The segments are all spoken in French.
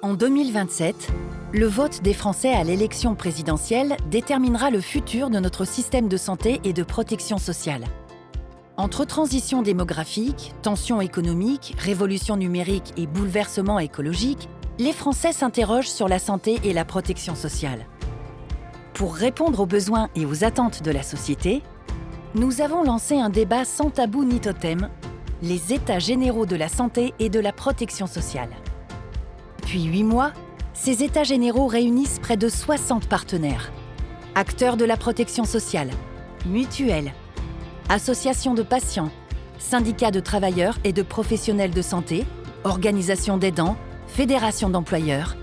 En 2027, le vote des Français à l'élection présidentielle déterminera le futur de notre système de santé et de protection sociale. Entre transition démographique, tensions économiques, révolution numérique et bouleversements écologiques, les Français s'interrogent sur la santé et la protection sociale. Pour répondre aux besoins et aux attentes de la société, nous avons lancé un débat sans tabou ni totem, les États généraux de la santé et de la protection sociale. Depuis 8 mois, ces États généraux réunissent près de 60 partenaires. Acteurs de la protection sociale, mutuelles, associations de patients, syndicats de travailleurs et de professionnels de santé, organisations d'aidants, fédérations d'employeurs,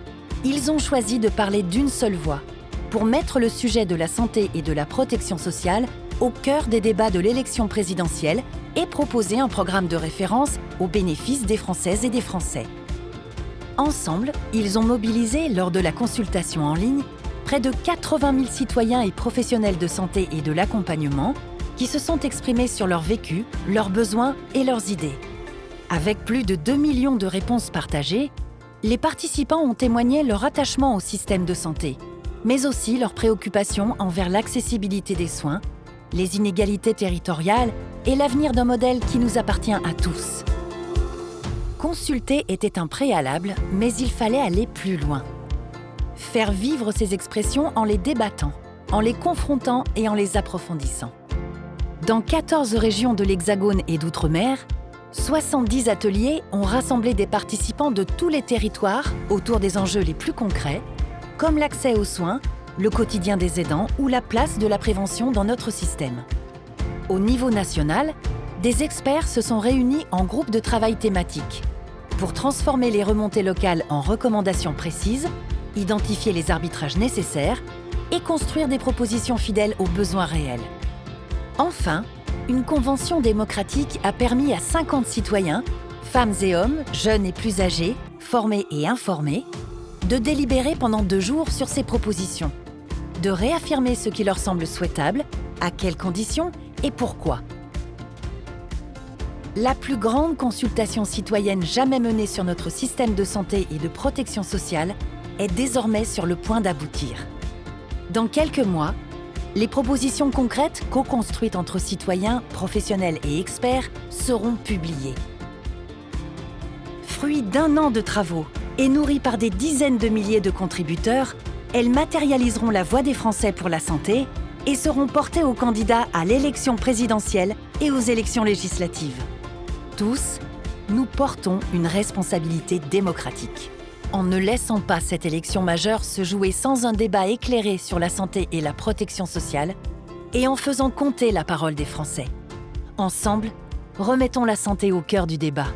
ils ont choisi de parler d'une seule voix pour mettre le sujet de la santé et de la protection sociale au cœur des débats de l'élection présidentielle et proposer un programme de référence au bénéfice des Françaises et des Français. Ensemble, ils ont mobilisé, lors de la consultation en ligne, près de 80 000 citoyens et professionnels de santé et de l'accompagnement qui se sont exprimés sur leur vécu, leurs besoins et leurs idées. Avec plus de 2 millions de réponses partagées, les participants ont témoigné leur attachement au système de santé, mais aussi leurs préoccupations envers l'accessibilité des soins, les inégalités territoriales et l'avenir d'un modèle qui nous appartient à tous. Consulter était un préalable, mais il fallait aller plus loin. Faire vivre ces expressions en les débattant, en les confrontant et en les approfondissant. Dans 14 régions de l'Hexagone et d'Outre-mer, 70 ateliers ont rassemblé des participants de tous les territoires autour des enjeux les plus concrets, comme l'accès aux soins, le quotidien des aidants ou la place de la prévention dans notre système. Au niveau national, des experts se sont réunis en groupes de travail thématiques pour transformer les remontées locales en recommandations précises, identifier les arbitrages nécessaires et construire des propositions fidèles aux besoins réels. Enfin, une convention démocratique a permis à 50 citoyens, femmes et hommes, jeunes et plus âgés, formés et informés, de délibérer pendant 2 jours sur ces propositions, de réaffirmer ce qui leur semble souhaitable, à quelles conditions et pourquoi. La plus grande consultation citoyenne jamais menée sur notre système de santé et de protection sociale est désormais sur le point d'aboutir. Dans quelques mois, les propositions concrètes co-construites entre citoyens, professionnels et experts seront publiées. Fruit d'1 an de travaux et nourries par des dizaines de milliers de contributeurs, elles matérialiseront la voix des Français pour la santé et seront portées aux candidats à l'élection présidentielle et aux élections législatives. Tous, nous portons une responsabilité démocratique. En ne laissant pas cette élection majeure se jouer sans un débat éclairé sur la santé et la protection sociale, et en faisant compter la parole des Français. Ensemble, remettons la santé au cœur du débat.